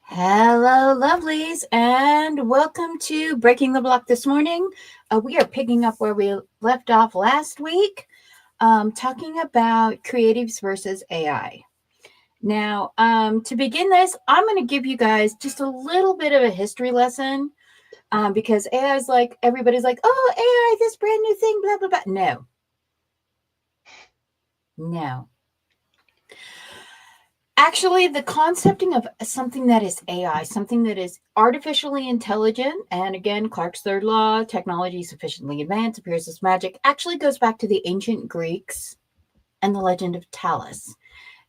Hello, lovelies, and welcome to Breaking the Block this morning. We are picking up where we left off last week, talking about creatives versus AI. Now, to begin this, I'm going to give you guys just a little bit of a history lesson because AI is like, everybody's like, oh, AI, this brand new thing, blah, blah, blah. No. Actually, the concepting of something that is AI, something that is artificially intelligent, and again, Clarke's third law, technology sufficiently advanced appears as magic, actually goes back to the ancient Greeks and the legend of Talus.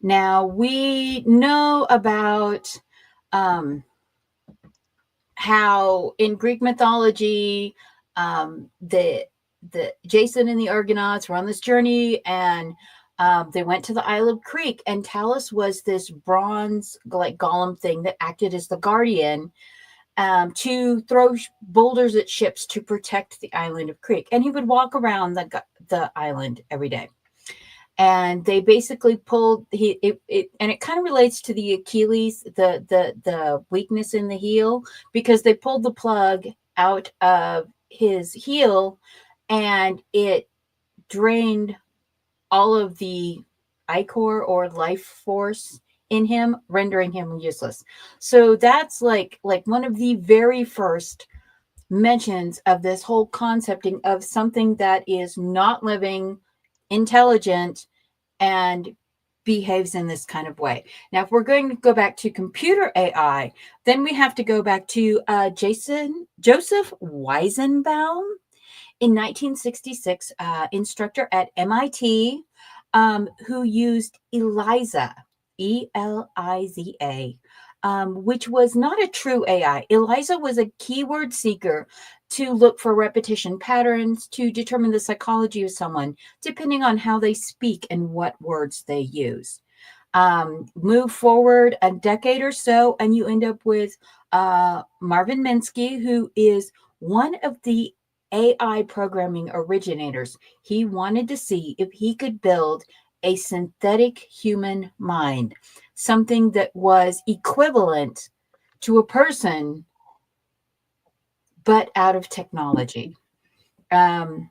Now, we know about um, how in Greek mythology, the Jason and the Argonauts were on this journey, and they went to the Isle of Crete, and Talus was this bronze like golem thing that acted as the guardian to throw boulders at ships to protect the island of Crete, and he would walk around the island every day. And they basically pulled and it kind of relates to the Achilles, the weakness in the heel, because they pulled the plug out of his heel and it drained all of the ichor or life force in him, rendering him useless. So that's like one of the very first mentions of this whole concepting of something that is not living, intelligent, and behaves in this kind of way. Now, if we're going to go back to computer AI, then we have to go back to Joseph Weizenbaum in 1966, instructor at MIT, who used ELIZA, ELIZA, which was not a true AI. ELIZA was a keyword seeker to look for repetition patterns to determine the psychology of someone, depending on how they speak and what words they use. Move forward a decade or so, and you end up with Marvin Minsky, who is one of the AI programming originators. He wanted to see if he could build a synthetic human mind, something that was equivalent to a person, but out of technology. Um,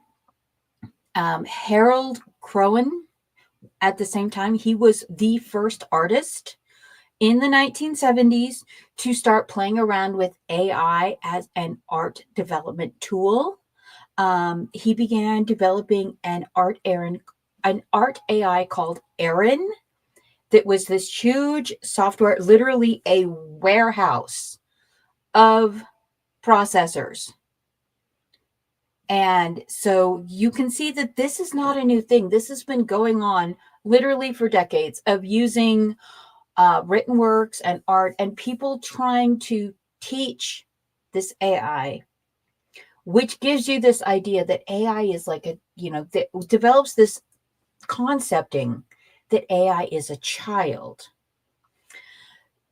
Harold Crowan, at the same time, he was the first artist in the 1970s to start playing around with AI as an art development tool. He began developing an art AI called Aaron, that was this huge software, literally a warehouse of processors. And so you can see that this is not a new thing. This has been going on literally for decades of using written works and art and people trying to teach this AI, which gives you this idea that AI is like that develops this concepting that AI is a child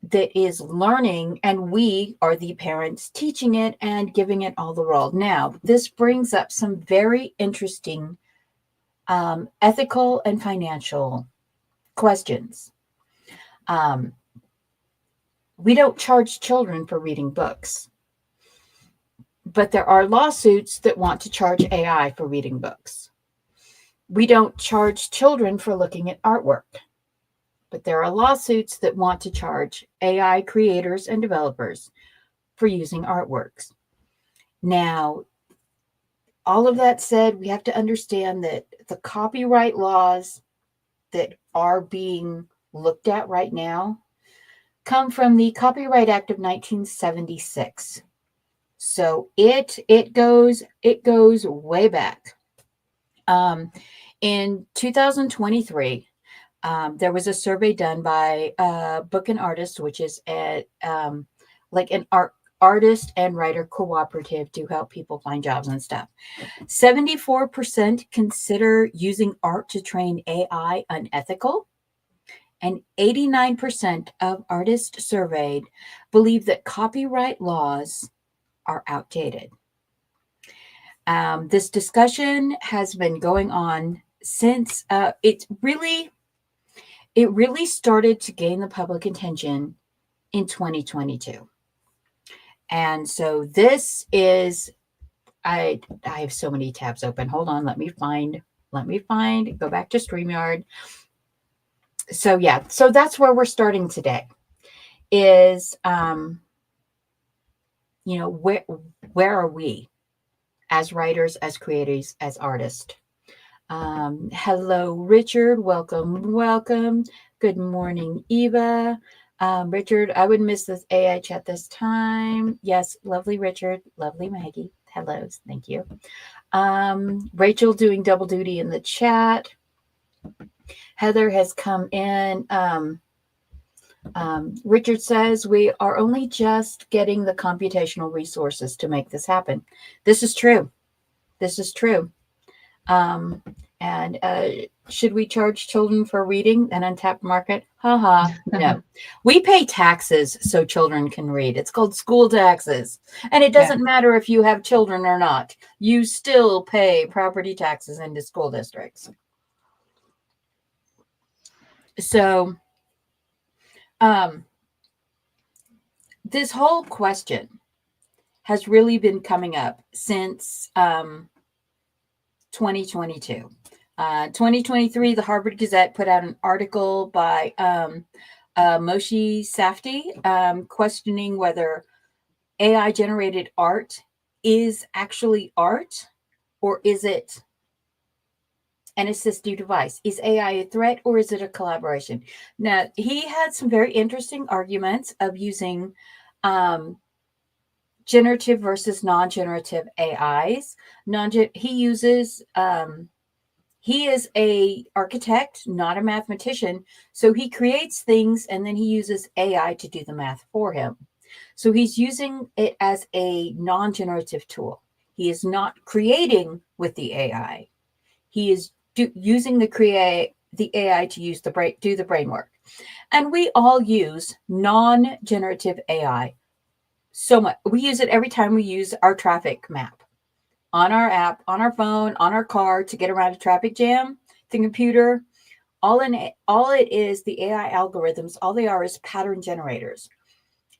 that is learning, and we are the parents teaching it and giving it all the world. Now, this brings up some very interesting ethical and financial questions. Um, we don't charge children for reading books, but there are lawsuits that want to charge AI for reading books. We don't charge children for looking at artwork, but there are lawsuits that want to charge AI creators and developers for using artworks. Now, all of that said, we have to understand that the copyright laws that are being looked at right now come from the Copyright Act of 1976. So it goes way back. In 2023, there was a survey done by Book and Artist, which is like an artist and writer cooperative to help people find jobs and stuff. 74% consider using art to train AI unethical, and 89% of artists surveyed believe that copyright laws are outdated. This discussion has been going on since it really started to gain the public attention in 2022. And so this is, I have so many tabs open. Hold on, let me find, go back to StreamYard. So yeah, so that's where we're starting today is, you know, where are we as writers, as creators, as artists? Hello, Richard. Welcome. Good morning, Eva. Richard, I would miss this AI chat this time. Yes, lovely Richard. Lovely Maggie. Hello. Thank you. Rachel doing double duty in the chat. Heather has come in. Richard says, we are only just getting the computational resources to make this happen. This is true. This is true. And should we charge children for reading an untapped market? Haha, no. We pay taxes so children can read. It's called school taxes. And it doesn't matter if you have children or not. You still pay property taxes into school districts. So this whole question has really been coming up since 2022. 2023, the Harvard Gazette put out an article by Moshe Safdie questioning whether AI-generated art is actually art, or is it an assistive device? Is AI a threat, or is it a collaboration? Now, he had some very interesting arguments of using generative versus non-generative AIs. He uses, he is a architect, not a mathematician. So he creates things and then he uses AI to do the math for him. So he's using it as a non-generative tool. He is not creating with the AI. He is using the AI to use do the brain work. And we all use non-generative AI so much. We use it every time we use our traffic map on our app, on our phone, on our car to get around a traffic jam, the computer. All it is, the AI algorithms, all they are is pattern generators.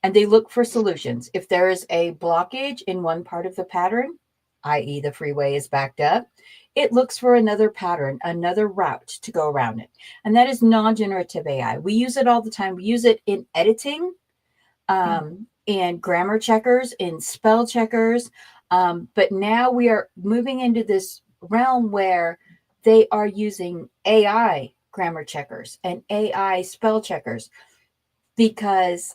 And they look for solutions. If there is a blockage in one part of the pattern, i.e. the freeway is backed up, it looks for another pattern, another route to go around it. And that is non-generative AI. We use it all the time. We use it in editing, in grammar checkers, in spell checkers. But now we are moving into this realm where they are using AI grammar checkers and AI spell checkers because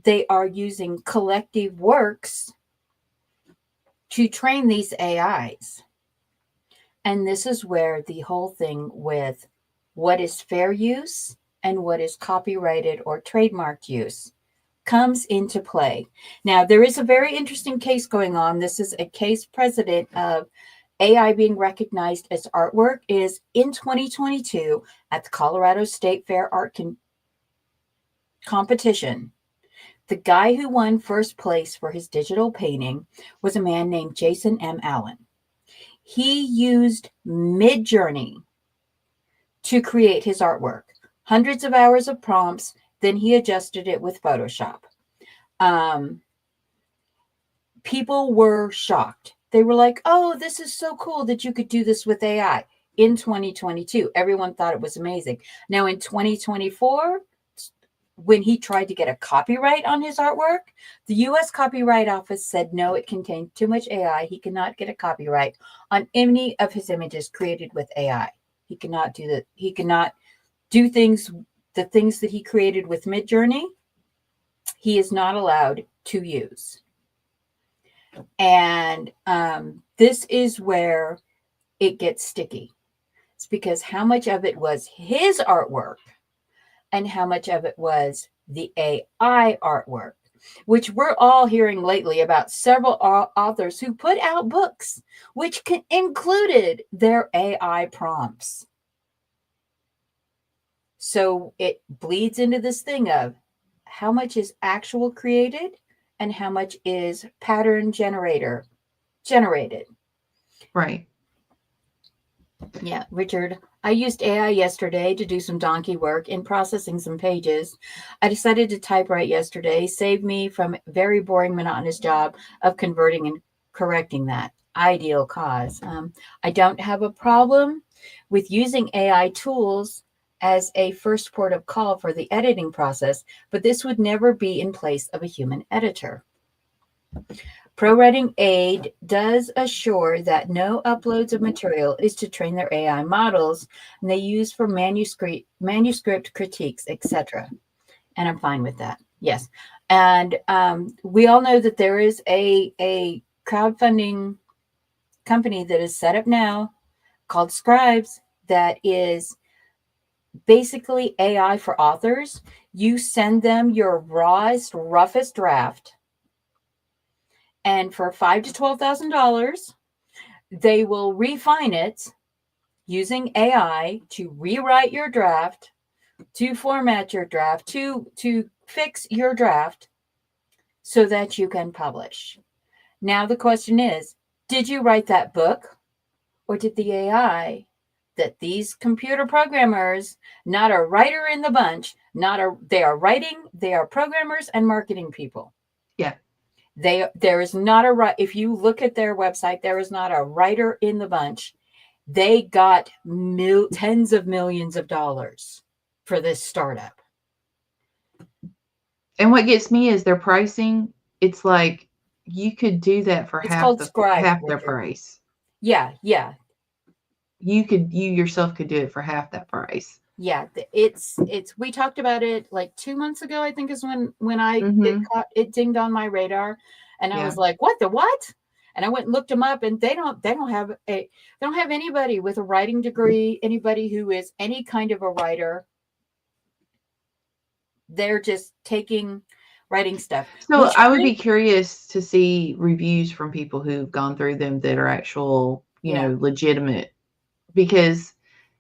they are using collective works to train these AIs. And this is where the whole thing with what is fair use and what is copyrighted or trademarked use comes into play. Now, there is a very interesting case going on. This is a case precedent of AI being recognized as artwork is in 2022 at the Colorado State Fair Art Competition. The guy who won first place for his digital painting was a man named Jason M. Allen. He used Midjourney to create his artwork. Hundreds of hours of prompts, then he adjusted it with Photoshop. People were shocked. They were like, oh, this is so cool that you could do this with AI. In 2022, everyone thought it was amazing. Now in 2024, when he tried to get a copyright on his artwork, the U.S. Copyright Office said, no, it contained too much AI. He cannot get a copyright on any of his images created with AI. He cannot do that. He cannot do things, the things that he created with Midjourney, he is not allowed to use. And this is where it gets sticky. It's because how much of it was his artwork and how much of it was the AI artwork, which we're all hearing lately about several authors who put out books which included their AI prompts. So it bleeds into this thing of how much is actual created and how much is pattern generated. Right. Yeah, Richard, I used AI yesterday to do some donkey work in processing some pages. I decided to typewrite yesterday, save me from very boring, monotonous job of converting and correcting that. Ideal cause. I don't have a problem with using AI tools as a first port of call for the editing process, but this would never be in place of a human editor. ProWriting Aid does assure that no uploads of material is to train their AI models, and they use for manuscript critiques, etc. And I'm fine with that. Yes, and we all know that there is a crowdfunding company that is set up now called Scribes that is basically AI for authors. You send them your rawest, roughest draft, and for $5,000 to $12,000, they will refine it using AI to rewrite your draft, to format your draft, to fix your draft so that you can publish. Now the question is, did you write that book, or did the AI that these computer programmers, not a writer in the bunch, they are writing, they are programmers and marketing people. Yeah. There is not a, if you look at their website, there is not a writer in the bunch. They got tens of millions of dollars for this startup. And what gets me is their pricing. It's like you could do that for It's called Scribe, half their Richard. price. Yeah, yeah, You yourself could do it for half that price. yeah. It's we talked about it like 2 months ago, I think is when Mm-hmm. it dinged on my radar, and I Yeah. was like, what the what? And I went and looked them up, and they don't have anybody with a writing degree, anybody who is any kind of a writer. They're just taking writing stuff, So which I would be curious to see reviews from people who've gone through them that are actual, yeah, legitimate. Because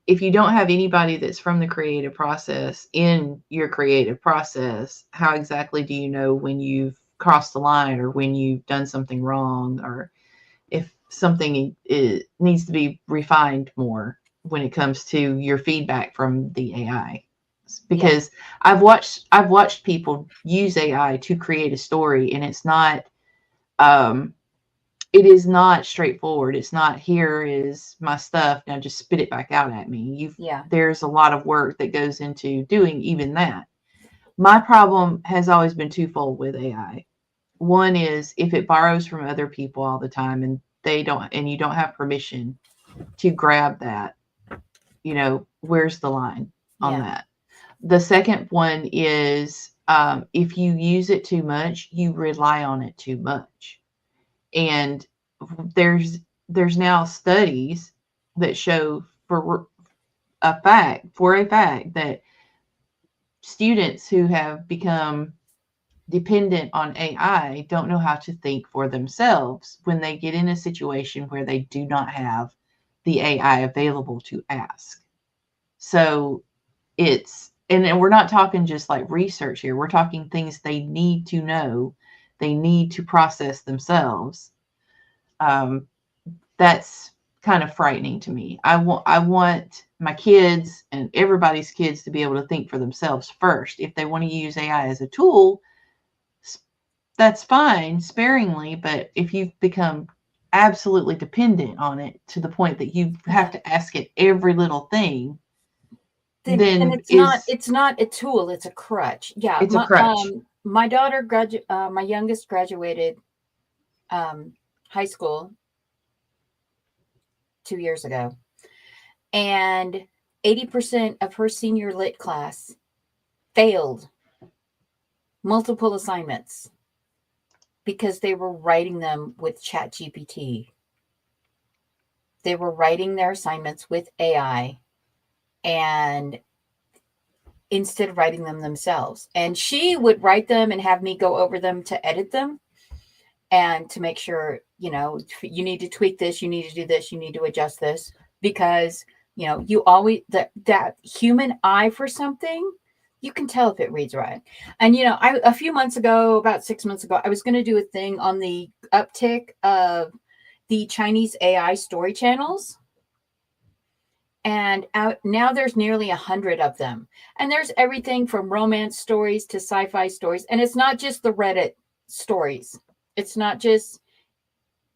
if you don't have anybody that's from the creative process in your creative process, how exactly do you know when you've crossed the line or when you've done something wrong, or if something needs to be refined more when it comes to your feedback from the AI? yeah, Because I've watched people use AI to create a story, and um it is not straightforward. It's not, here is my stuff, now just spit it back out at me. yeah, There's a lot of work that goes into doing even that. My problem has always been twofold with AI. One is if it borrows from other people all the time and you don't have permission to grab that, where's the line on yeah, that? The second one is, if you use it too much, you rely on it too much. And there's now studies that show for a fact that students who have become dependent on AI don't know how to think for themselves when they get in a situation where they do not have the AI available to ask. So and we're not talking just like research here. We're talking things they need to know, they need to process themselves. Um, that's kind of frightening to me. I want my kids and everybody's kids to be able to think for themselves first. If they want to use AI as a tool, that's fine, sparingly, but if you've become absolutely dependent on it to the point that you have yeah. to ask it every little thing, Then then is it's not a tool, it's a crutch. Yeah, it's a crutch. my daughter my youngest graduated um high school 2 years ago, and 80% of her senior lit class failed multiple assignments because they were writing them with ChatGPT. They were writing their assignments with AI, and instead of writing them themselves. And she would write them and have me go over them to edit them and to make sure, you need to tweak this, you need to do this, you need to adjust this, because, you always, that human eye for something, you can tell if it reads right. And, a few months ago, about 6 months ago, I was going to do a thing on the uptick of the Chinese AI story channels. And out now there's nearly 100 of them. And there's everything from romance stories to sci-fi stories. And it's not just the Reddit stories. It's not just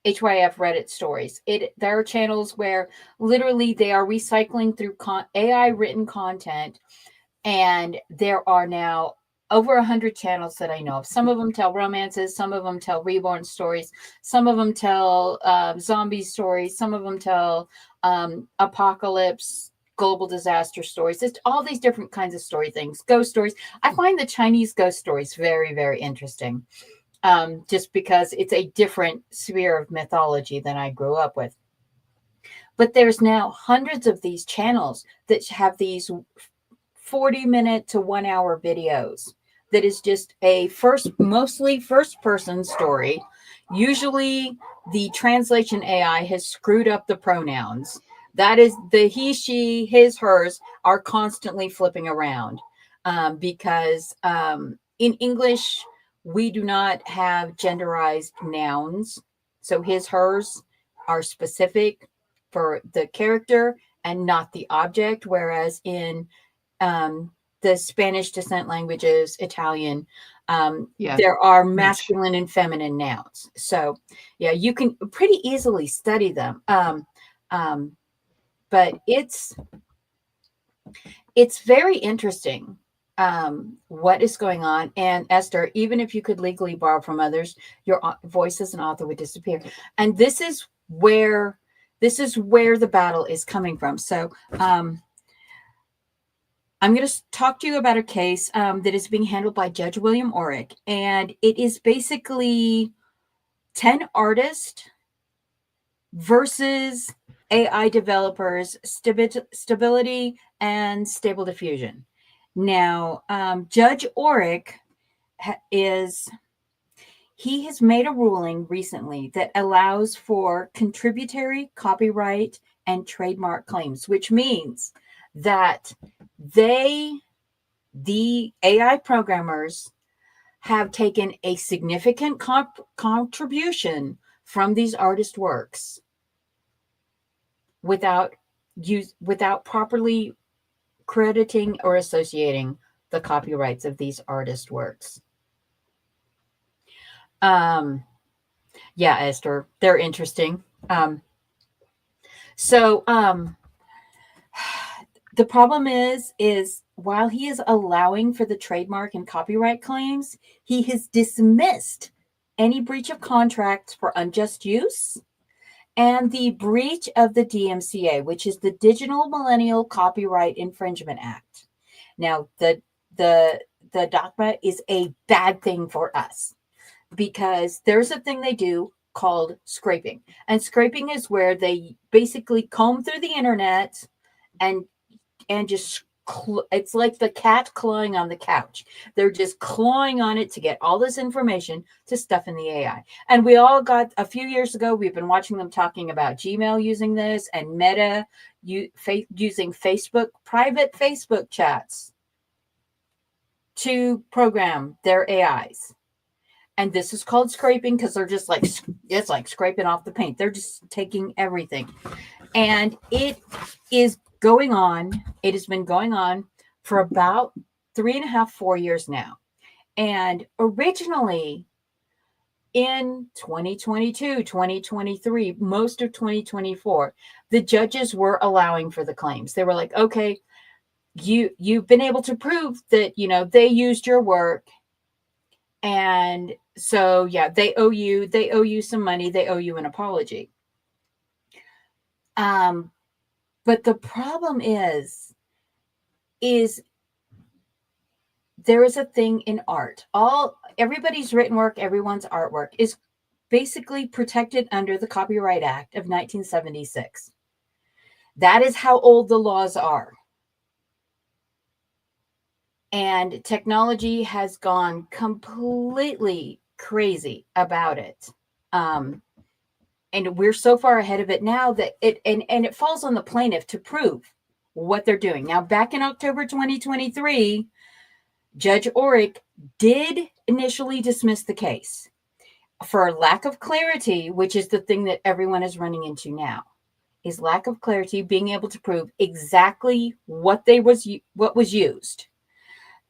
HYF Reddit stories. There are channels where literally they are recycling through AI written content, and there are now over 100 channels that I know of. Some of them tell romances, some of them tell reborn stories, some of them tell zombie stories, some of them tell apocalypse, global disaster stories. It's all these different kinds of story things, ghost stories. I find the Chinese ghost stories very, very interesting. Just because it's a different sphere of mythology than I grew up with. But there's now hundreds of these channels that have these 40-minute to 1 hour videos that is just a mostly first person story. Usually the translation AI has screwed up the pronouns. That is the he, she, his, hers are constantly flipping around because in English, we do not have genderized nouns. So his, hers are specific for the character and not the object. Whereas in the Spanish descent languages, Italian, there are masculine and feminine nouns. So yeah, you can pretty easily study them. But it's very interesting what is going on. And Esther, even if you could legally borrow from others, your voice as an author would disappear. And this is where the battle is coming from. So I'm going to talk to you about a case that is being handled by Judge William Orrick, and it is basically 10 artists versus AI developers, stability and stable diffusion. Now, Judge Orrick has made a ruling recently that allows for contributory copyright and trademark claims, which means that the AI programmers have taken a significant contribution from these artist works without properly crediting or associating the copyrights of these artist works. Yeah, Esther, they're interesting. So the problem is while he is allowing for the trademark and copyright claims, he has dismissed any breach of contracts for unjust use and the breach of the DMCA, which is the Digital Millennial Copyright Infringement Act. Now, the DOCMA is a bad thing for us because there's a thing they do called scraping. And scraping is where they basically comb through the internet and just it's like the cat clawing on the couch. They're just clawing on it to get all this information to stuff in the AI. And we all got, a few years ago, we've been watching them talking about Gmail using this and Meta using private Facebook chats to program their AIs. And this is called scraping because they're just like, it's like scraping off the paint. They're just taking everything. And it is going on. It has been going on for about 3.5, 4 years now. And originally in 2022, 2023, most of 2024, the judges were allowing for the claims. They were like, okay, you've been able to prove that, they used your work. And so, yeah, they owe you some money. They owe you an apology. But the problem is there is a thing in art. Everybody's written work, everyone's artwork is basically protected under the Copyright Act of 1976. That is how old the laws are. And technology has gone completely crazy about it. And we're so far ahead of it now that it falls on the plaintiff to prove what they're doing. Now, back in October 2023, Judge Orrick did initially dismiss the case for lack of clarity, which is the thing that everyone is running into now. is lack of clarity, being able to prove exactly what was used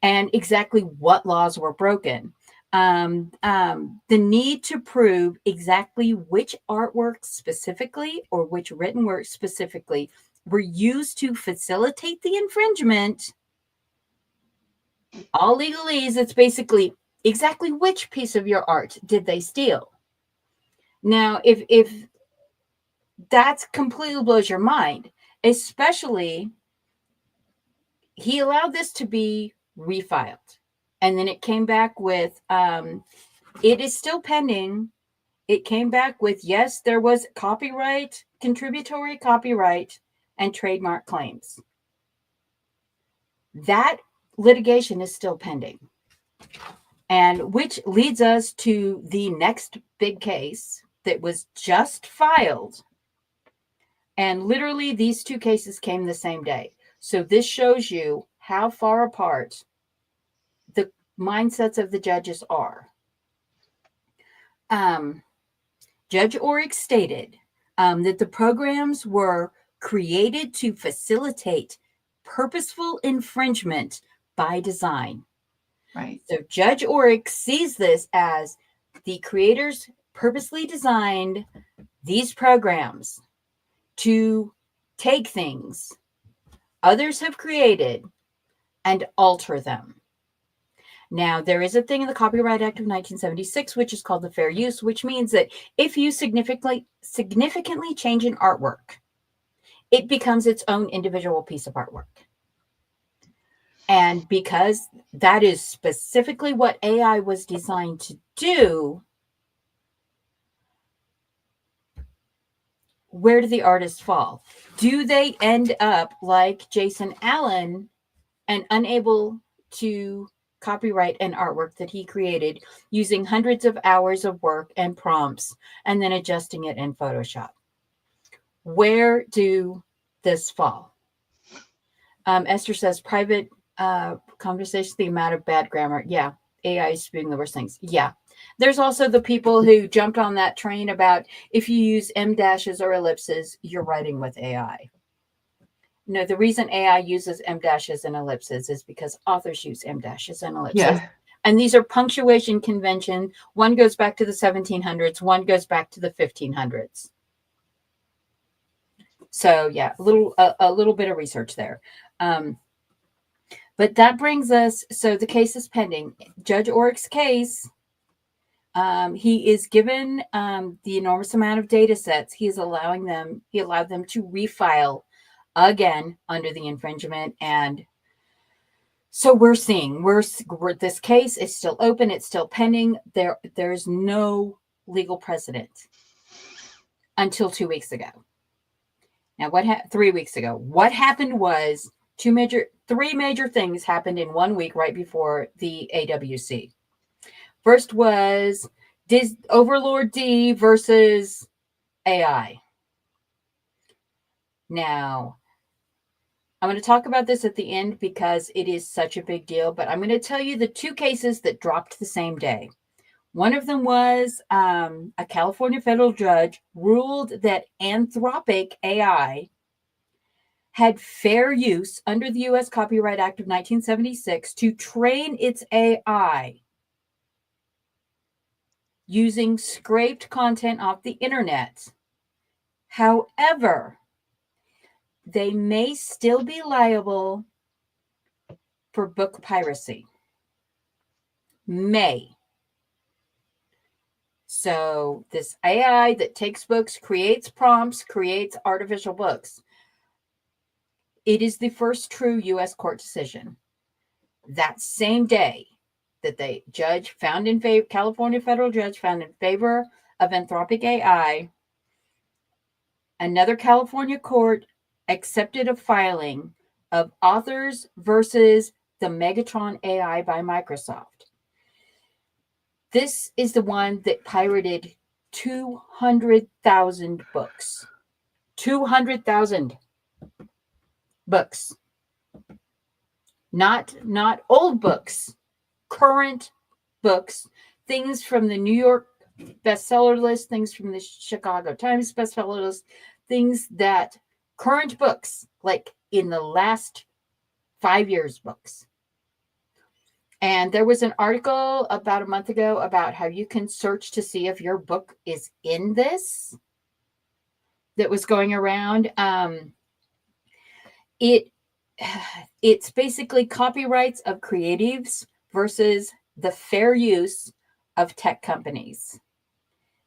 and exactly what laws were broken. The need to prove exactly which artworks specifically or which written works specifically were used to facilitate the infringement. All legalese, it's basically exactly which piece of your art did they steal. Now, if that completely blows your mind, especially he allowed this to be refiled. And then it came back with, it is still pending. It came back with, yes, there was copyright, contributory copyright, and trademark claims. That litigation is still pending. And which leads us to the next big case that was just filed. And literally, these two cases came the same day. So this shows you how far apart the mindsets of the judges are. Judge Oryx stated that the programs were created to facilitate purposeful infringement by design. Right. So Judge Oryx sees this as the creators purposely designed these programs to take things others have created and alter them. Now, there is a thing in the Copyright Act of 1976, which is called the fair use, which means that if you significantly change an artwork, it becomes its own individual piece of artwork. And because that is specifically what AI was designed to do, where do the artists fall? Do they end up like Jason Allen and unable to copyright an artwork that he created using hundreds of hours of work and prompts and then adjusting it in Photoshop? Where do this fall? Esther says private conversations, the amount of bad grammar. Yeah. AI is spewing the worst things. Yeah. There's also the people who jumped on that train about if you use em dashes or ellipses, you're writing with AI. No, the reason AI uses em dashes and ellipses is because authors use em dashes and ellipses. Yeah. And these are punctuation convention. One goes back to the 1700s. One goes back to the 1500s. So yeah, a little bit of research there. But that brings us, so the case is pending. Judge Oryx's case, he is given the enormous amount of data sets. He allowed them to refile again under the infringement. And so we're seeing, this case is still open. It's still pending. There's no legal precedent until 2 weeks ago. Now, 3 weeks ago, what happened was three major things happened in 1 week right before the AWC. First was Overlord D versus AI. Now, I'm going to talk about this at the end because it is such a big deal, but I'm going to tell you the two cases that dropped the same day. One of them was a California federal judge ruled that Anthropic AI had fair use under the U.S. Copyright Act of 1976 to train its AI using scraped content off the internet. However, they may still be liable for book piracy. May. So this AI that takes books, creates prompts, creates artificial books. It is the first true U.S. court decision. That same day that the California federal judge found in favor of Anthropic AI, another California court accepted a filing of Authors versus the Megatron AI by Microsoft. This is the one that pirated 200,000 books. 200,000 books. Not old books, current books, things from the New York bestseller list, things from the Chicago Times bestseller list, things that current books, like in the last 5 years books. And there was an article about a month ago about how you can search to see if your book is in this that was going around. It's basically copyrights of creatives versus the fair use of tech companies.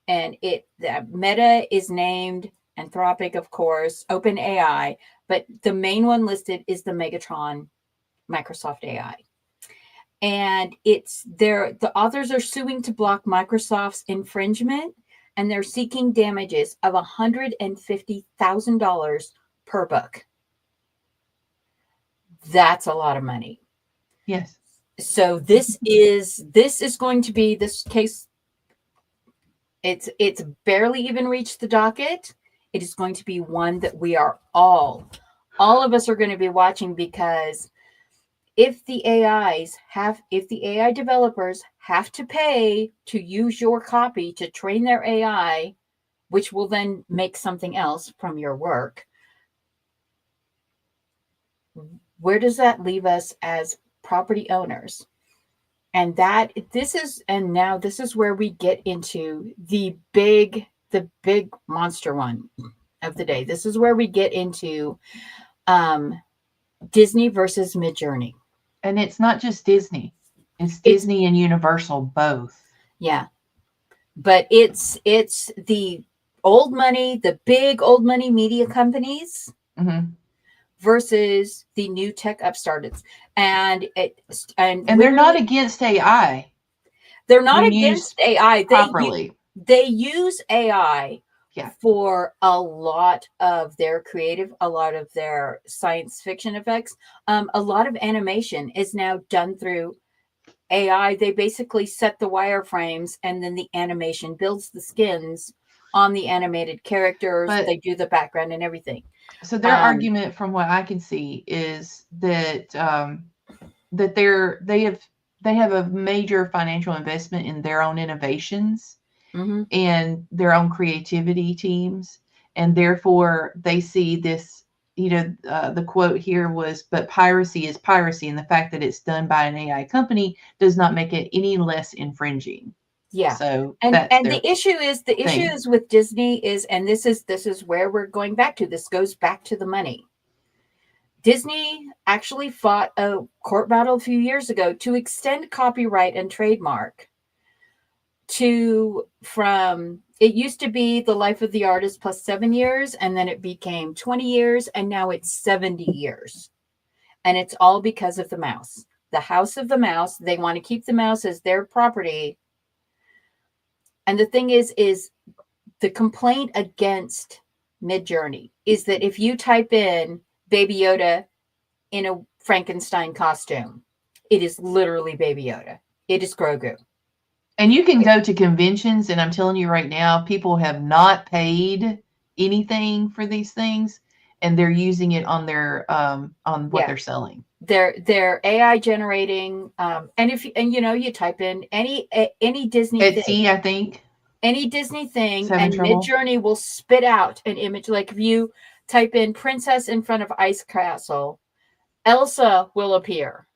And the Meta is named, Anthropic, of course, OpenAI, but the main one listed is the Megatron Microsoft AI. And the authors are suing to block Microsoft's infringement, and they're seeking damages of $150,000 per book. That's a lot of money. Yes. So this is going to be this case. It's barely even reached the docket. It is going to be one that we are all of us are going to be watching, because if the AI developers have to pay to use your copy to train their AI, which will then make something else from your work, where does that leave us as property owners? And this is where we get into the big monster one of the day. This is where we get into Disney versus Midjourney. And it's not just Disney. It's Disney and Universal both. Yeah. But it's the old money, the big old money media companies versus the new tech upstarts. And they're not against AI. They're not against AI. Properly. They use AI for a lot of their creative, a lot of their science fiction effects. A lot of animation is now done through AI. They basically set the wireframes, and then the animation builds the skins on the animated characters. They do the background and everything. So their argument, from what I can see, is that that they have a major financial investment in their own innovations and their own creativity teams, and therefore they see this. The quote here was, "But piracy is piracy, and the fact that it's done by an AI company does not make it any less infringing." Yeah. So and the issue is with Disney is, and this is where we're going back to. This goes back to the money. Disney actually fought a court battle a few years ago to extend copyright and trademark from it used to be the life of the artist plus 7 years, and then it became 20 years, and now it's 70 years. And it's all because of the mouse. The House of the Mouse, they want to keep the mouse as their property. And the thing is the complaint against Midjourney is that if you type in Baby Yoda in a Frankenstein costume, it is literally Baby Yoda. It is Grogu. And you can go to conventions, and I'm telling you right now, people have not paid anything for these things, and they're using it on their on what they're selling. They're AI generating, and you type in any Disney Etsy thing, I think. Any Disney thing, and Midjourney will spit out an image. Like if you type in princess in front of ice castle, Elsa will appear.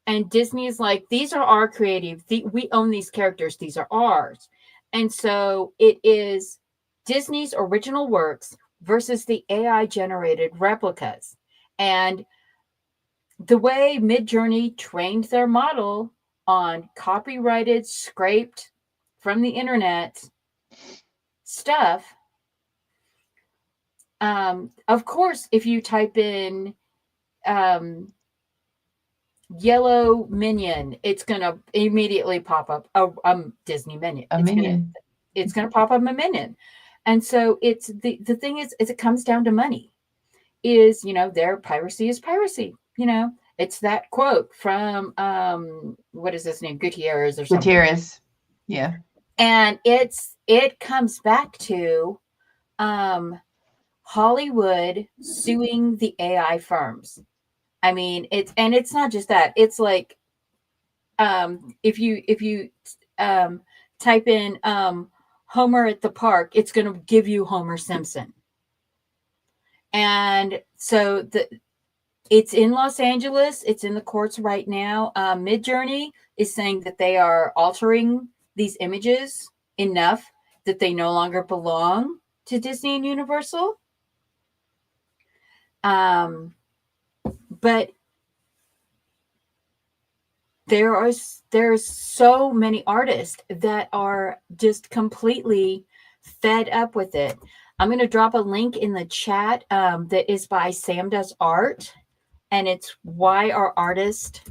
And Disney is like, these are our creative. We own these characters. These are ours. And so it is Disney's original works versus the AI generated replicas. And the way Midjourney trained their model on copyrighted, scraped from the internet stuff. Of course, if you type in yellow minion, it's going to immediately pop up a Disney minion. It's going to pop up a minion. And so it's the thing is it comes down to money. Is, their piracy is piracy. It's that quote from what is his name? Gutierrez or something. Gutierrez. Yeah. And it comes back to Hollywood suing the AI firms. I mean, it's not just that. It's like if you type in Homer at the park, it's going to give you Homer Simpson. And so it's in Los Angeles. It's in the courts right now. Midjourney is saying that they are altering these images enough that they no longer belong to Disney and Universal. But there's so many artists that are just completely fed up with it. I'm going to drop a link in the chat that is by Sam Does Art, and it's why artists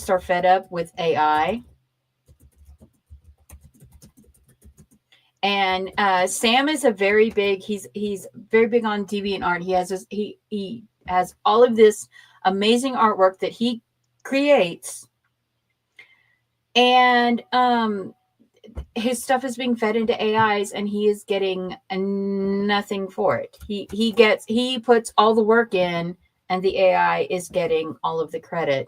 are fed up with AI. And Sam is a very big. He's very big on DeviantArt. He has all of this amazing artwork that he creates, and his stuff is being fed into AIs, and he is getting nothing for it. He puts all the work in, and the AI is getting all of the credit.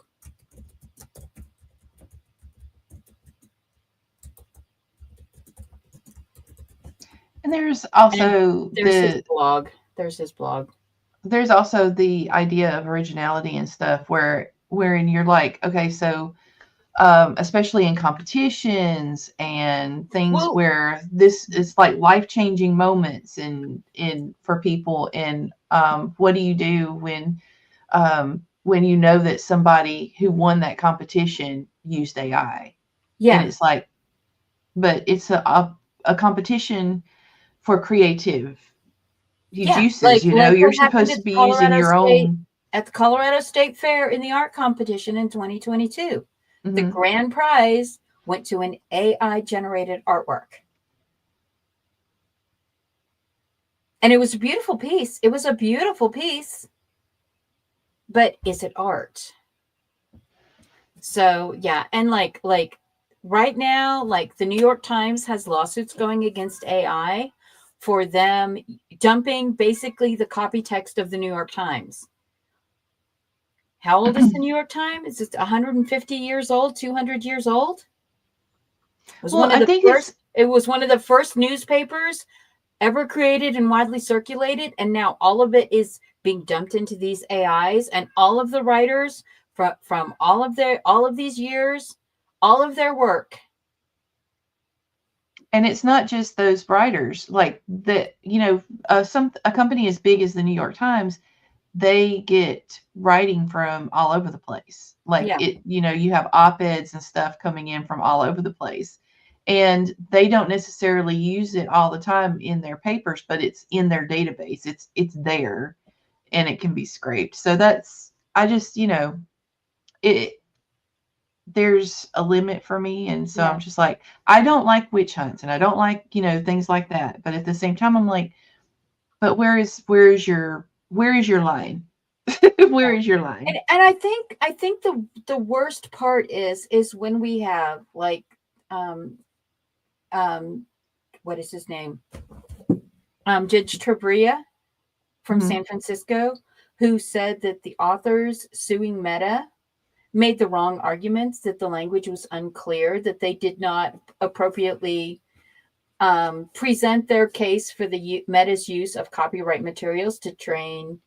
And there's also his blog. There's his blog. There's also the idea of originality and stuff wherein you're like, okay, so especially in competitions and things where this is like life-changing moments in for people, and what do you do when you know that somebody who won that competition used AI? Yeah. And it's like, but it's a competition for creative juices, like you're supposed to be using your own. At the Colorado State Fair in the art competition in 2022, the grand prize went to an AI generated artwork. And it was a beautiful piece. It was a beautiful piece. But is it art? So, yeah. And like right now, like the New York Times has lawsuits going against AI for them dumping basically the copy text of the New York Times. How old is the New York Times? Is it 150 years old, 200 years old? It was one of the first newspapers ever created and widely circulated, and now all of it is being dumped into these AIs, and all of the writers from all of these years, all of their work. And it's not just those writers, like a company as big as the New York Times, they get writing from all over the place. You have op-eds and stuff coming in from all over the place, and they don't necessarily use it all the time in their papers, but it's in their database. It's there, and it can be scraped. So there's a limit for me. And so I'm just like, I don't like witch hunts, and I don't like, things like that. But at the same time, I'm like, but where is your line? Where is your line? And I think the worst part is when we have like, what is his name? Judge Trebria from San Francisco, who said that the authors suing Meta made the wrong arguments, that the language was unclear, that they did not appropriately present their case for the Meta's use of copyright materials to train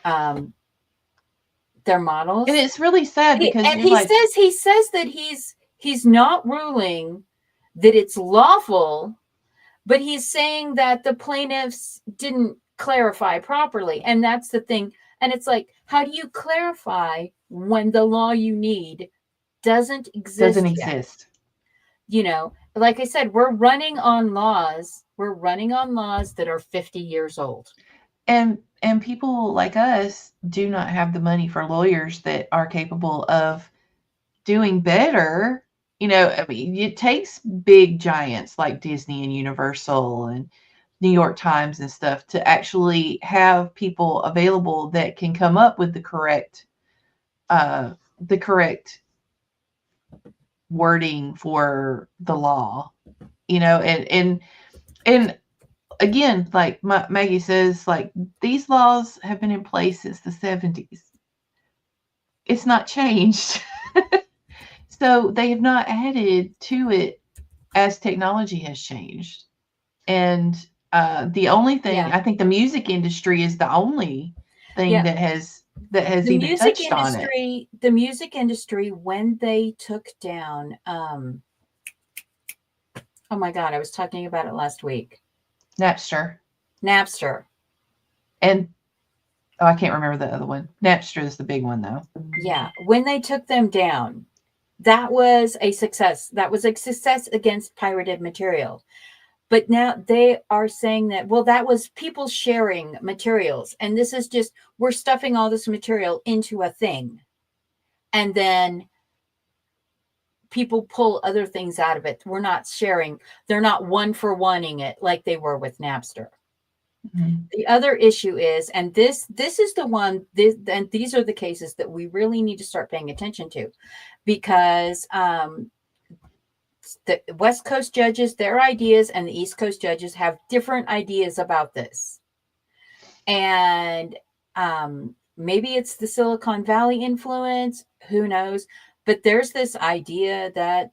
their models. And it's really sad because he says that he's not ruling that it's lawful, but he's saying that the plaintiffs didn't clarify properly. And that's the thing. And it's like, how do you clarify when the law you need doesn't exist? Like I said, we're running on laws that are 50 years old. And people like us do not have the money for lawyers that are capable of doing better. It takes big giants like Disney and Universal and New York Times and stuff to actually have people available that can come up with the correct wording for the law, and again, like Maggie says, like, these laws have been in place since the 70s. It's not changed. So they have not added to it as technology has changed. And The only thing, Yeah. I think the music industry is the only thing Yeah. that has even touched on it. The music industry, when they took down, oh my God, I was talking about it last week. Napster. Napster. And I can't remember the other one. Napster is the big one though. Yeah. When they took them down, that was a success. That was a success against pirated material. But now they are saying that, well, that was people sharing materials. And this is just, we're stuffing all this material into a thing. And then people pull other things out of it. We're not sharing. They're not one for oneing it like they were with Napster. Mm-hmm. The other issue is, and this is the one, and these are the cases that we really need to start paying attention to, because the West Coast judges, their ideas, and the East Coast judges have different ideas about this. And maybe it's the Silicon Valley influence, who knows? But there's this idea that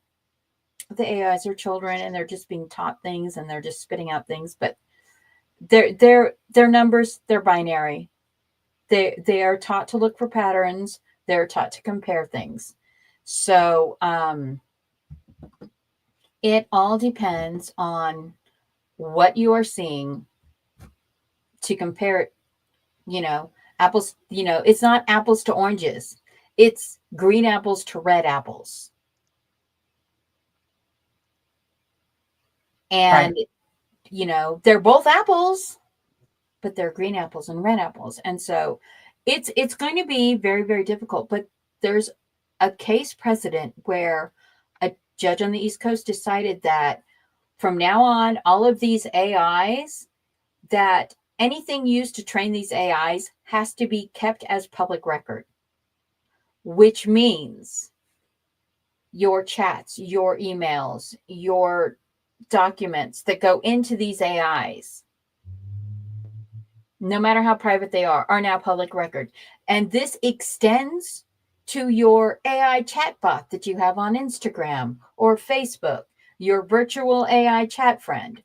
the AIs are children and they're just being taught things and they're just spitting out things, but their numbers, they're binary. They are taught to look for patterns. They're taught to compare things. So it all depends on what you are seeing to compare it. Apples, it's not apples to oranges. It's green apples to red apples. And, right. They're both apples, but they're green apples and red apples. And so it's going to be very, very difficult. But there's a case precedent where a judge on the East Coast decided that from now on, all of these AIs, that anything used to train these AIs has to be kept as public record, which means your chats, your emails, your documents that go into these AIs, no matter how private they are now public record. And this extends to your AI chatbot that you have on Instagram or Facebook, your virtual AI chat friend,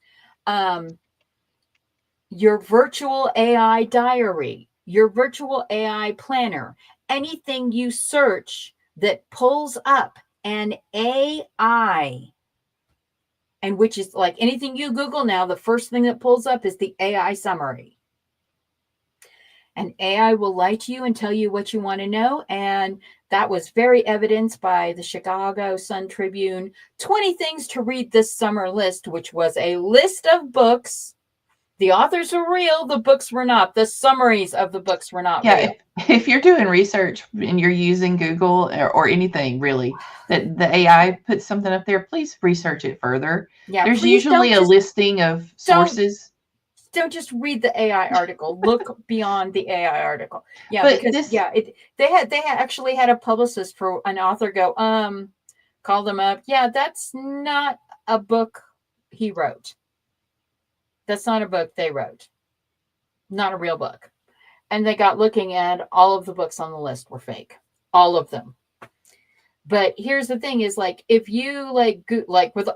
your virtual AI diary, your virtual AI planner, anything you search that pulls up an AI, and which is like anything you Google now, the first thing that pulls up is the AI summary. And AI will lie to you and tell you what you want to know. And that was very evidenced by the Chicago Sun-Tribune 20 things to read this summer list, which was a list of books. The authors were real, the books were not. The summaries of the books were not real. If you're doing research and you're using Google or anything really, that the AI puts something up there, please research it further. Yeah, there's usually a listing of sources. Don't just read the AI article. Look beyond the AI article. Yeah, but because they actually had a publicist for an author go, call them up. Yeah, that's not a book he wrote. That's not a book they wrote. Not a real book. And they got looking at all of the books on the list were fake. All of them. But here's the thing is, like, if you like with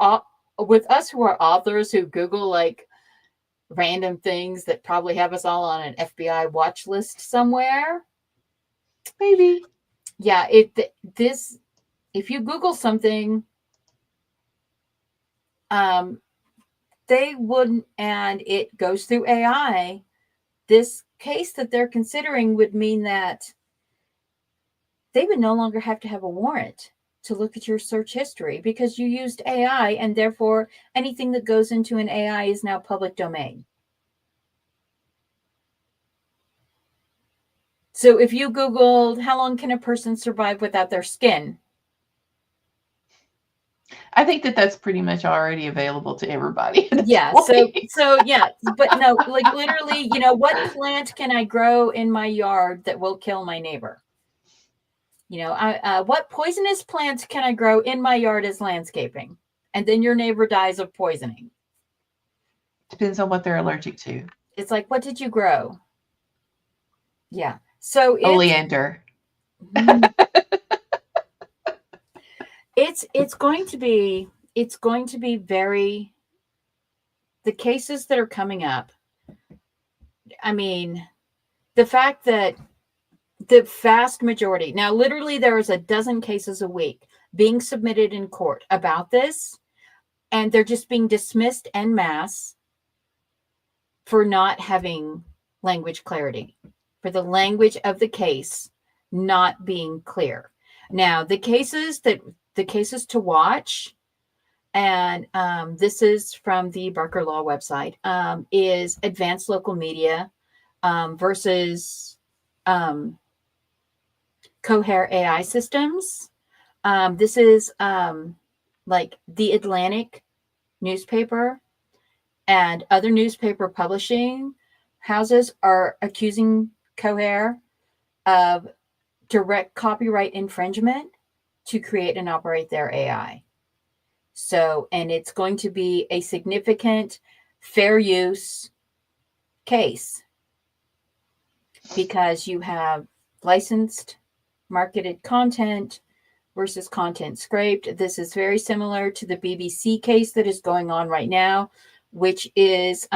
us who are authors who Google like random things that probably have us all on an FBI watch list somewhere. Maybe. Yeah, if you Google something, they wouldn't, and it goes through AI, this case that they're considering would mean that they would no longer have to have a warrant to look at your search history because you used AI, and therefore anything that goes into an AI is now public domain. So if you Googled, how long can a person survive without their skin? I think that's pretty much already available to everybody. Yeah. So yeah, but no, like literally, what plant can I grow in my yard that will kill my neighbor? What poisonous plants can I grow in my yard as landscaping? And then your neighbor dies of poisoning. Depends on what they're allergic to. It's like, what did you grow? Yeah. So oleander. It's going to be very the cases that are coming up, I mean, the fact that the vast majority, now literally there is a dozen cases a week being submitted in court about this, and they're just being dismissed en masse for not having language clarity, for the language of the case not being clear. Now, the cases to watch, and this is from the Barker Law website, is Advanced Local Media versus Cohere AI Systems. This is like the Atlantic newspaper and other newspaper publishing houses are accusing Cohere of direct copyright infringement to create and operate their AI. So, and it's going to be a significant fair use case because you have licensed marketed content versus content scraped. This is very similar to the BBC case that is going on right now, which is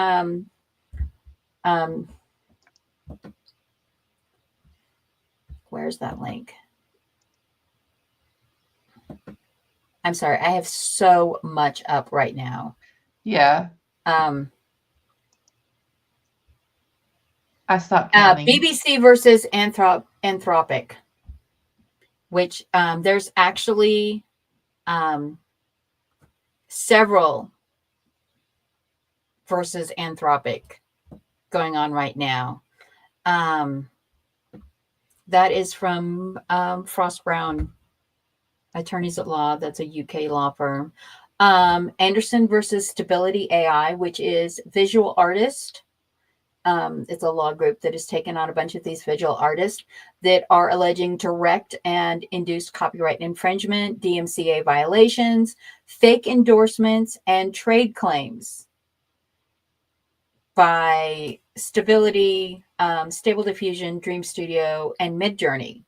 where's that link? I'm sorry, I have so much up right now. Yeah. I stopped counting. BBC versus Anthropic, which there's actually several versus Anthropic going on right now. That is from Frost Brown Attorneys at Law. That's a UK law firm. Anderson versus Stability AI, which is visual artist. It's a law group that has taken on a bunch of these visual artists that are alleging direct and induced copyright infringement, DMCA violations, fake endorsements, and trade claims by Stability, Stable Diffusion, Dream Studio, and Midjourney.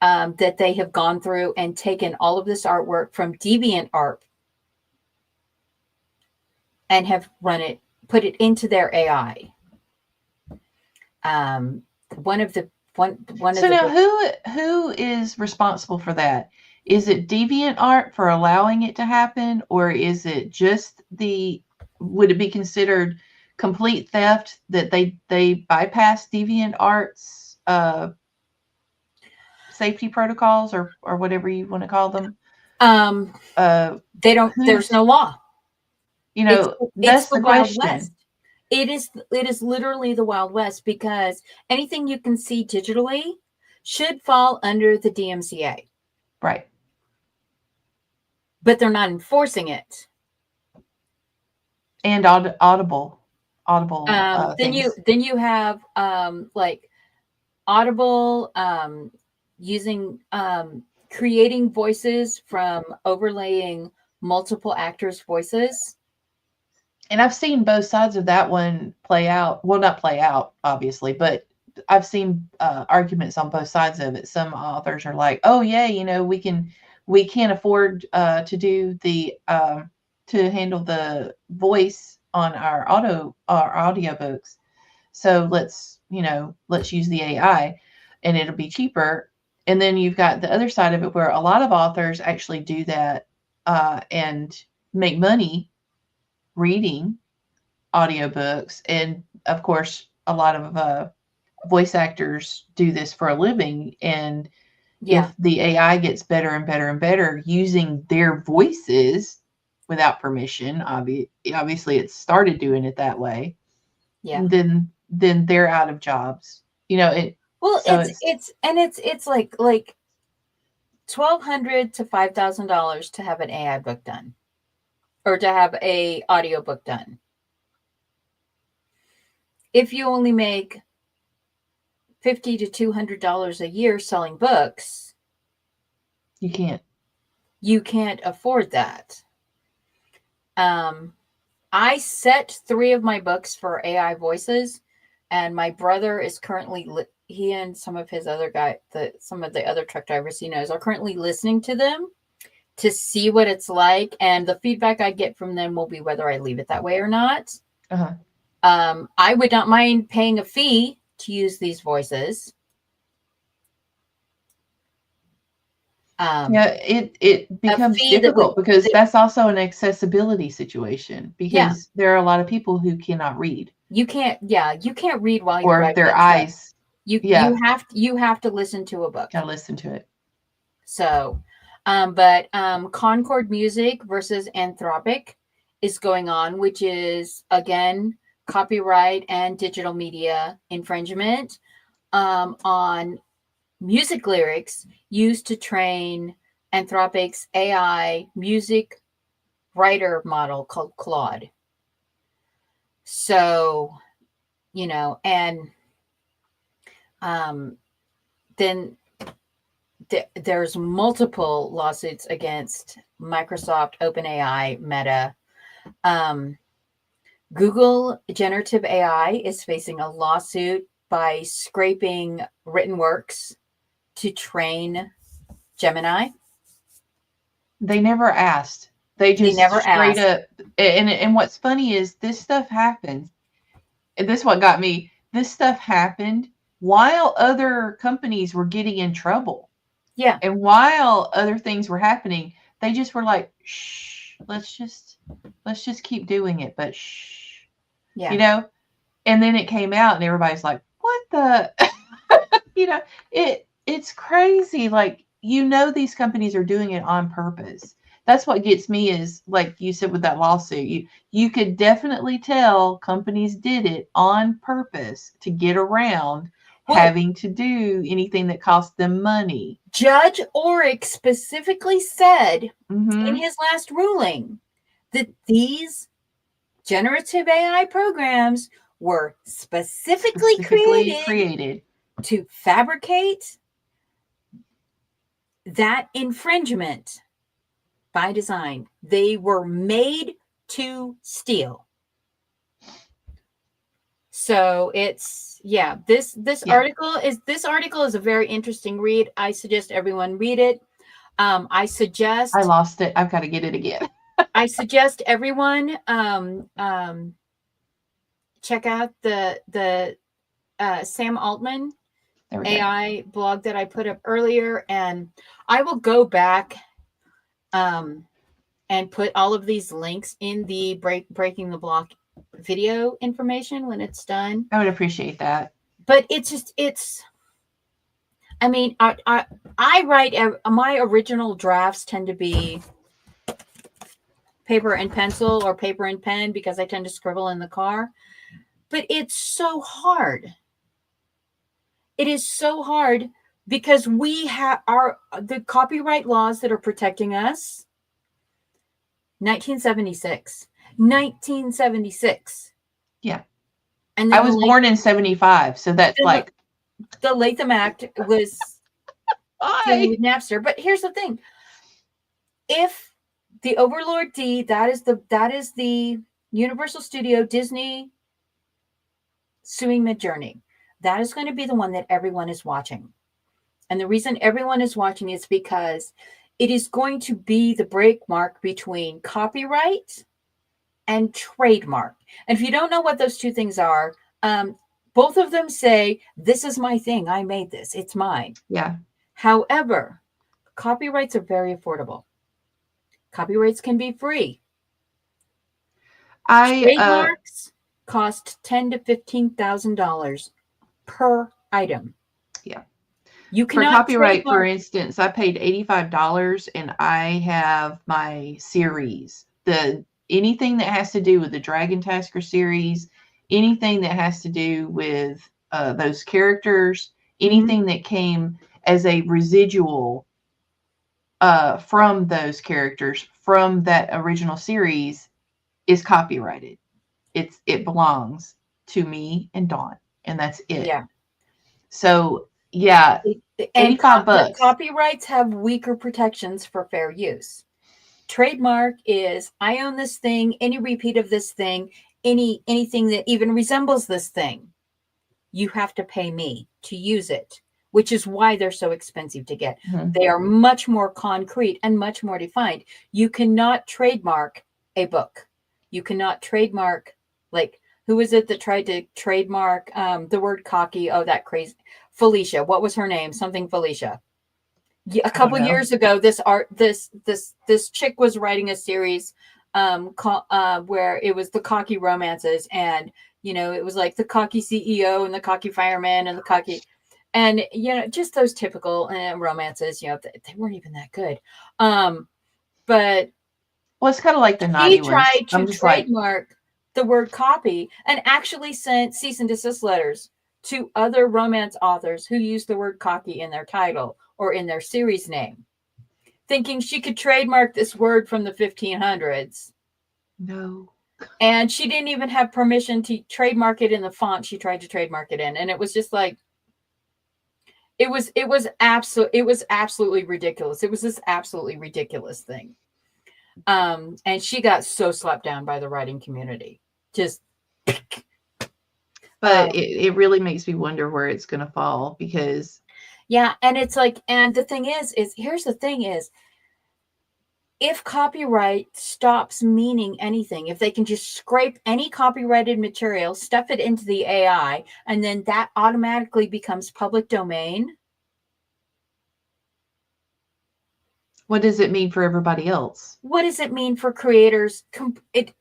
That they have gone through and taken all of this artwork from DeviantArt and have put it into their AI. So now who is responsible for that? Is it DeviantArt for allowing it to happen, or is it just would it be considered complete theft that they bypass DeviantArt's safety protocols or whatever you want to call them? They don't. There's no law. That's the question. West. It is literally the Wild West, because anything you can see digitally should fall under the DMCA. Right. But they're not enforcing it. And Audible. Then you have like Audible using creating voices from overlaying multiple actors' voices. And I've seen both sides of that one play out. Well, not play out, obviously, but I've seen arguments on both sides of it. Some authors are like, "Oh yeah, we can't afford to do the to handle the voice on our audiobooks, so let's use the AI, and it'll be cheaper." And then you've got the other side of it where a lot of authors actually do that and make money reading audiobooks. And of course, a lot of voice actors do this for a living. And if the AI gets better and better and better using their voices without permission, obviously it started doing it that way. Yeah. Then they're out of jobs. It's like $1,200 to $5,000 to have an AI book done, or to have a audiobook done. If you only make $50 to $200 a year selling books, you can't afford that. I set 3 of my books for AI voices, and my brother is currently he and some of his other some of the other truck drivers he knows are currently listening to them to see what it's like, and the feedback I get from them will be whether I leave it that way or not. Uh-huh. I would not mind paying a fee to use these voices. Yeah, it becomes fee that difficult would, because that's also an accessibility situation Yeah. because there are a lot of people who cannot read you can't read while you're or driving their a truck. eyes. You Yeah, have to listen to a book. gotta listen to it. So, but Concord Music versus Anthropic is going on, which is again copyright and digital media infringement on music lyrics used to train Anthropic's AI music writer model called Claude. So, and then there's multiple lawsuits against Microsoft, OpenAI, Meta. Google Generative AI is facing a lawsuit by scraping written works to train Gemini. They never asked. They just never straight asked. up. And what's funny is this stuff happened. And this is what got me. This stuff happened while other companies were getting in trouble. Yeah. And while other things were happening, they just were like, shh, let's just keep doing it. But shh, Yeah. And then it came out and everybody's like, what the, it's crazy. Like, these companies are doing it on purpose. That's what gets me is, like you said with that lawsuit, you could definitely tell companies did it on purpose to get around having to do anything that cost them money. Judge Oreck specifically said Mm-hmm. in his last ruling that these generative AI programs were specifically created to fabricate that infringement by design. They were made to steal. So it's this article is a very interesting read. I suggest everyone read it. I lost it. I've got to get it again. I suggest everyone check out the Sam Altman AI blog that I put up earlier, and I will go back and put all of these links in the Breaking the Block video information when it's done. I would appreciate that. But I mean, I write, my original drafts tend to be paper and pencil or paper and pen because I tend to scribble in the car. But it's so hard. It is so hard because we have the copyright laws that are protecting us. 1976. Yeah. And I was born in 75, so that's like the Latham Act was dealing with Napster. But here's the thing: if the Overlord D, that is the Universal Studio Disney suing Midjourney, that is going to be the one that everyone is watching. And the reason everyone is watching is because it is going to be the break mark between copyright and trademark. And if you don't know what those two things are, both of them say, this is my thing. I made this. It's mine. Yeah. However, copyrights are very affordable. Copyrights can be free. Trademarks cost $10,000 to $15,000 per item. Yeah. You for copyright, for instance, I paid $85 and I have my series. Anything that has to do with the Dragon Tasker series, anything that has to do with those characters, anything that came as a residual from those characters from that original series is copyrighted. It belongs to me and Dawn, and that's it. Yeah. So yeah, and $85. Copyrights have weaker protections for fair use. Trademark is, I own this thing, any repeat of this thing, anything that even resembles this thing, you have to pay me to use it which is why they're so expensive to get. Mhm. They are much more concrete and much more defined. You cannot trademark a book. You cannot trademark, like, who is it that tried to trademark the word cocky? Oh, that crazy Felicia. What was her name? Something Felicia. A I don't couple know. years ago, this chick was writing a series where it was the cocky romances, and it was like the cocky CEO and the cocky fireman and the cocky, and just those typical romances. They weren't even that good, but Well, it's kind of like the naughty he ones. tried to I'm just like, trademark the word copy and actually sent cease and desist letters to other romance authors who used the word cocky in their title or in their series name, thinking she could trademark this word from the 1500s. no. And she didn't even have permission to trademark it in the font she tried to trademark it in. And it was just like, it was absolutely ridiculous. It was this absolutely ridiculous thing. And she got so slapped down by the writing community. Just But it really makes me wonder where it's going to fall, because yeah, and it's like, and the thing is here's the thing is, if copyright stops meaning anything, if they can just scrape any copyrighted material, stuff it into the AI, and then that automatically becomes public domain, what does it mean for everybody else? what does it mean for creators? Any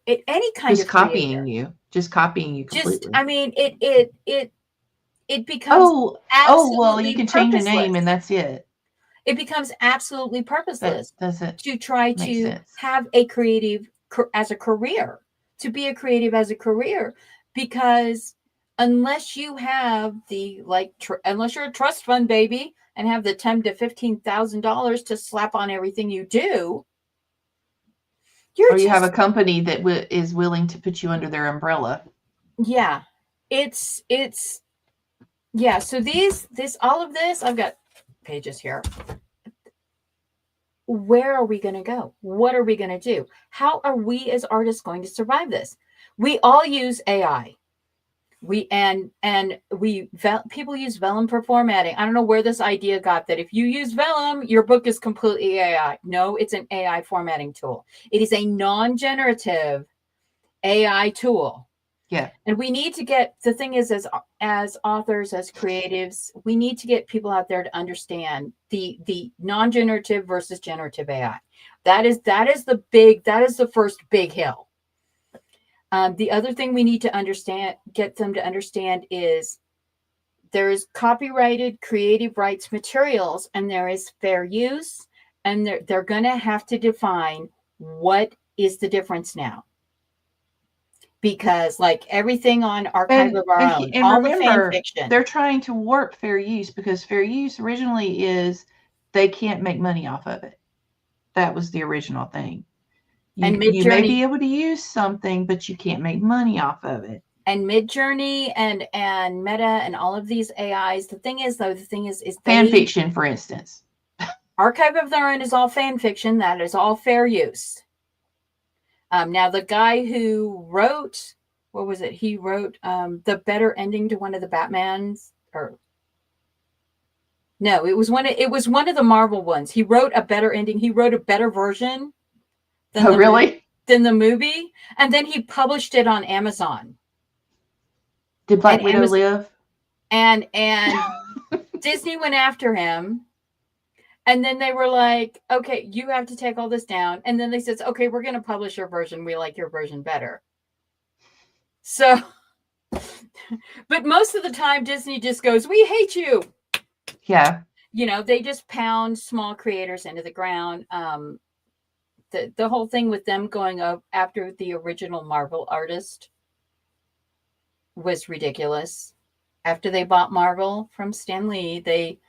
kind Just of creator. just copying you Just, completely. I mean, it becomes Well, you absolutely can change a name and purposeless. that's it. It becomes absolutely That purposeless doesn't to try make to sense. have a creative as a career, to be a creative as a career, because unless you have the unless you're a trust fund baby and have the $10,000 to $15,000 to slap on everything you do, Or you have a company that is willing to put you under their umbrella. yeah, it's yeah. So all of this, I've got pages here. Where are we going to go? What are we going to do? How are we as artists going to survive this? We all use AI. People use Vellum for formatting. I don't know where this idea got that if you use Vellum, your book is completely AI. No, it's an AI formatting tool. It is a non-generative AI tool. Yeah. And we need to get, the thing is, as authors, as creatives, we need to get people out there to understand the non-generative versus generative AI. That is the first big hill. The other thing we need to get them to understand, is there is copyrighted creative rights materials and there is fair use, and they're going to have to define what is the difference now. Because like everything on Archive of Our Own, and all remember, the fan fiction, they're trying to warp fair use, because fair use originally is they can't make money off of it. That was the original thing. You may be able to use something, but you can't make money off of it. And Midjourney and Meta and all of these AIs. The thing is Fan fiction, for instance. Archive of Their Own is all fan fiction. That is all fair use. Now, the guy who wrote, what was it? He wrote the better ending to one of the Batmans, or no, it was one of the Marvel ones. He wrote a better ending. He wrote a better version than the movie, and then he published it on Amazon. Did Black Widow live? And Disney went after him. And then they were like, okay, you have to take all this down. And then they said, okay, we're going to publish your version. We like your version better. So, but most of the time, Disney just goes, we hate you. Yeah. They just pound small creators into the ground. The whole thing with them going up after the original Marvel artist was ridiculous. After they bought Marvel from Stan Lee, they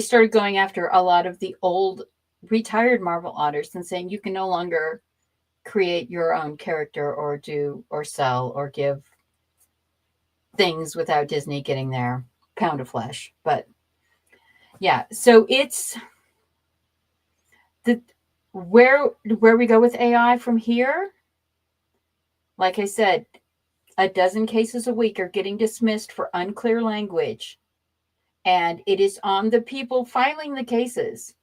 started going after a lot of the old retired Marvel artists and saying you can no longer create your own character or do or sell or give things without Disney getting their pound of flesh. But yeah, so it's where we go with AI from here. Like I said, a dozen cases a week are getting dismissed for unclear language. And it is on the people filing the cases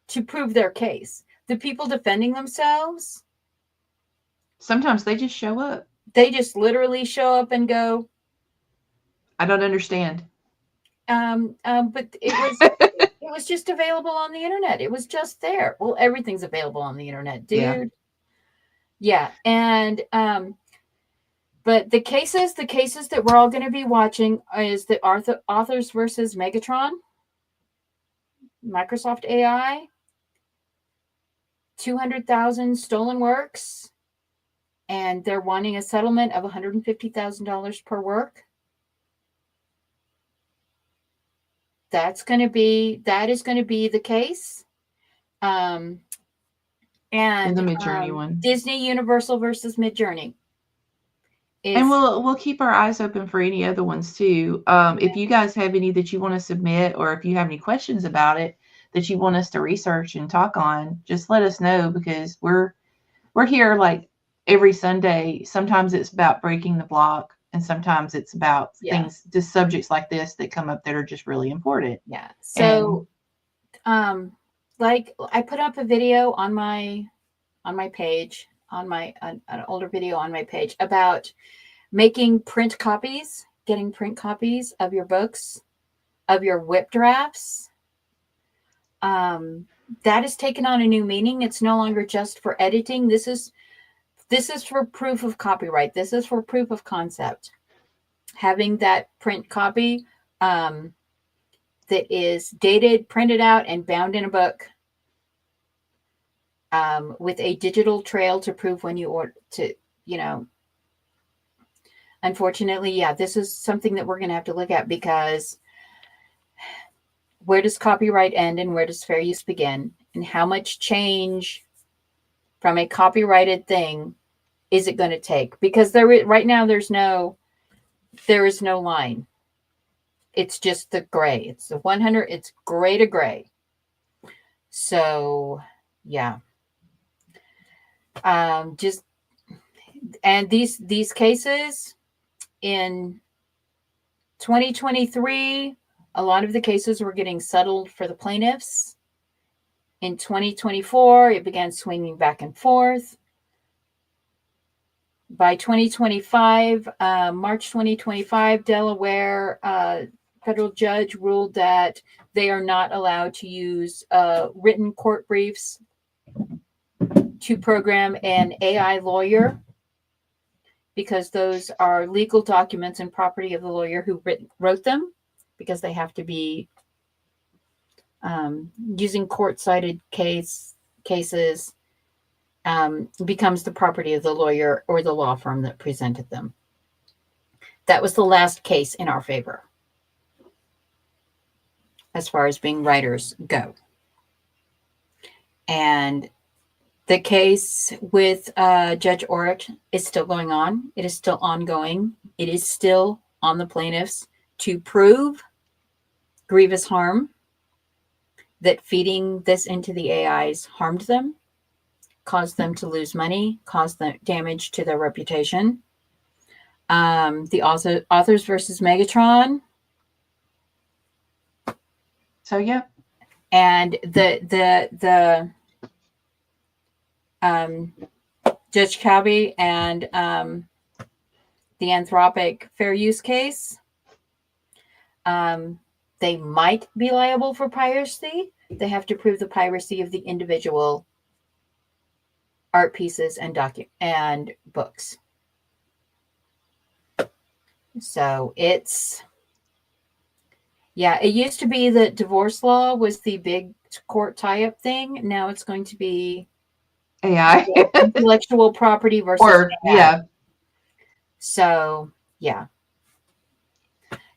to prove their case. The people defending themselves, Sometimes they just show up. they just literally show up and go, I don't understand. but it was just available on the internet. It was just there. Well, everything's available on the internet, dude. Yeah. And but the cases that we're all going to be watching is the Authors versus Megatron, Microsoft AI, 200,000 stolen works, and they're wanting a settlement of $150,000 per work. That is going to be the case. And the Midjourney one. Disney Universal versus Midjourney. And we'll keep our eyes open for any other ones too. If you guys have any that you want to submit, or if you have any questions about it that you want us to research and talk on, just let us know, because we're here like every Sunday. Sometimes it's about breaking the block, and sometimes it's about things, just subjects like this that come up that are just really important. Yeah. So, like I put up a video on my page, an older video on my page about making print copies, getting print copies of your books, of your WIP drafts. That has taken on a new meaning. It's no longer just for editing. This is for proof of copyright. This is for proof of concept. Having that print copy that is dated, printed out, and bound in a book, with a digital trail to prove when you order to, unfortunately, this is something that we're going to have to look at, because where does copyright end and where does fair use begin? And how much change from a copyrighted thing is it going to take? Because right now there is no line. It's just the gray. It's the 100. It's gray to gray. So, yeah. And these cases in 2023, a lot of the cases were getting settled for the plaintiffs. In 2024, it began swinging back and forth. By 2025, March 2025, Delaware federal judge ruled that they are not allowed to use written court briefs to program an AI lawyer, because those are legal documents and property of the lawyer who wrote them, because they have to be using court-cited cases becomes the property of the lawyer or the law firm that presented them. That was the last case in our favor as far as being writers go. And the case with Judge Orrick is still going on. It is still ongoing. It is still on the plaintiffs to prove grievous harm, that feeding this into the AIs harmed them, caused them to lose money, caused them damage to their reputation. The Authors versus Megatron. So, yeah. And the Judge Cabby and the Anthropic fair use case. They might be liable for piracy. They have to prove the piracy of the individual art pieces and books. So it used to be that divorce law was the big court tie-up thing. Now it's going to be AI. Intellectual property versus AI. Yeah. So, yeah.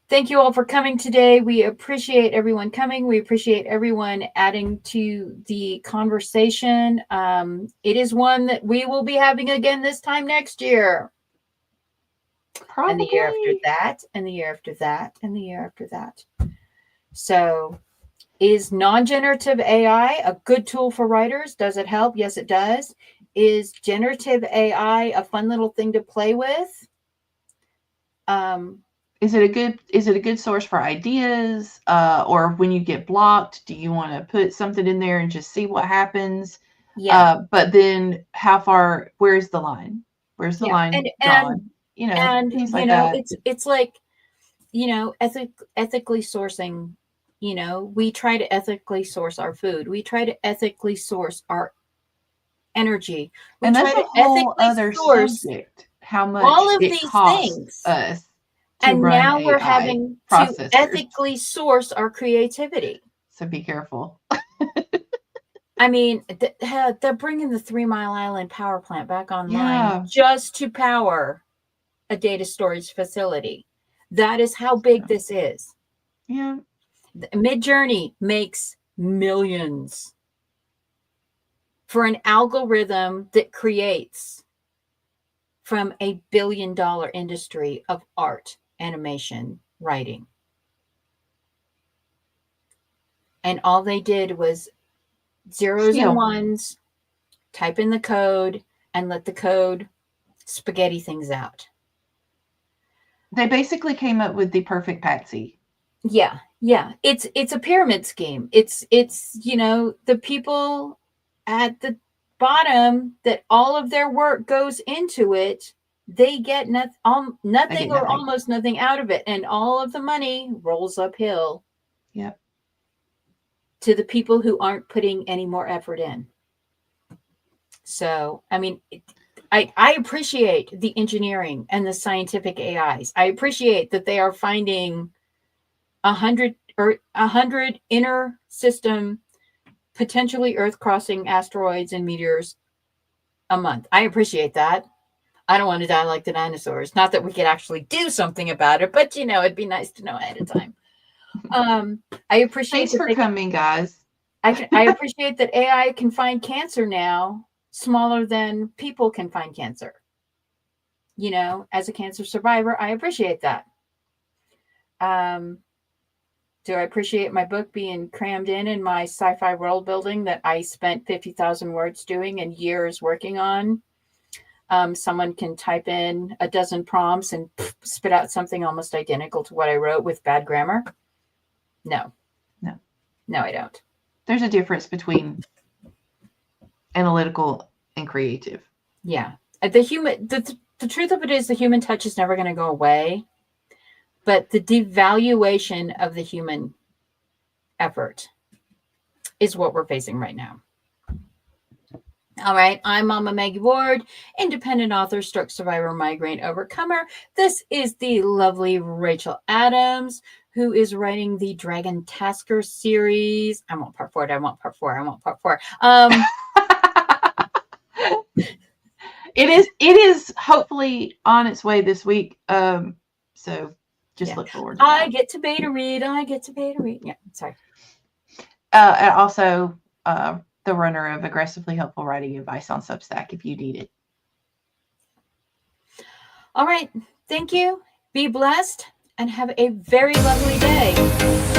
Thank you all for coming today. We appreciate everyone coming. We appreciate everyone adding to the conversation. It is one that we will be having again this time next year. Probably. And the year after that, and the year after that, and the year after that. So, is non-generative AI a good tool for writers? Does it help? Yes, it does. Is generative AI a fun little thing to play with? Is it a good source for ideas? Or when you get blocked, do you want to put something in there and just see what happens? Yeah. But then where's the line? Where's the Yeah. line And drawn? Things you like know, that. it's like, ethically sourcing, we try to ethically source our food. We try to ethically source our energy. We And that's try a to whole ethically other source subject, how much all of it these costs things. us to And run now we're AI having to processors. ethically source our creativity. So be careful. I mean, they're bringing the 3 Mile Island power plant back online Yeah. just to power a data storage facility. That is how big this is. Yeah. Midjourney makes millions for an algorithm that creates from $1 billion industry of art, animation, writing. And all they did was zeros and Skill. ones, type in the code, and let the code spaghetti things out. They basically came up with the perfect patsy. Yeah. It's a pyramid scheme. It's the people at the bottom that all of their work goes into it, they get nothing or almost nothing out of it, and all of the money rolls uphill. Yep. To the people who aren't putting any more effort in. So, I mean, I appreciate the engineering and the scientific AIs. I appreciate that they are finding 100 inner system, potentially Earth crossing asteroids and meteors a month. I appreciate that. I don't want to die like the dinosaurs. Not that we could actually do something about it, but it'd be nice to know ahead of time. I appreciate Thanks for coming, guys. I appreciate that AI can find cancer now smaller than people can find cancer. As a cancer survivor, I appreciate that. Do I appreciate my book being crammed in my sci-fi world building that I spent 50,000 words doing and years working on? Someone can type in a dozen prompts and spit out something almost identical to what I wrote with bad grammar? No, I don't. There's a difference between analytical and creative. Yeah. The truth of it is the human touch is never going to go away, but the devaluation of the human effort is what we're facing right now. All right. I'm Mama Maggie Ward, independent author, stroke survivor, migraine overcomer. This is the lovely Rachel Adams, who is writing the Dragon Tasker series. I want part 4. I want part 4. It is hopefully on its way this week. So just look forward to that. I get to beta read. Yeah, sorry. And also the runner of aggressively helpful writing advice on Substack if you need it. All right. Thank you. Be blessed and have a very lovely day.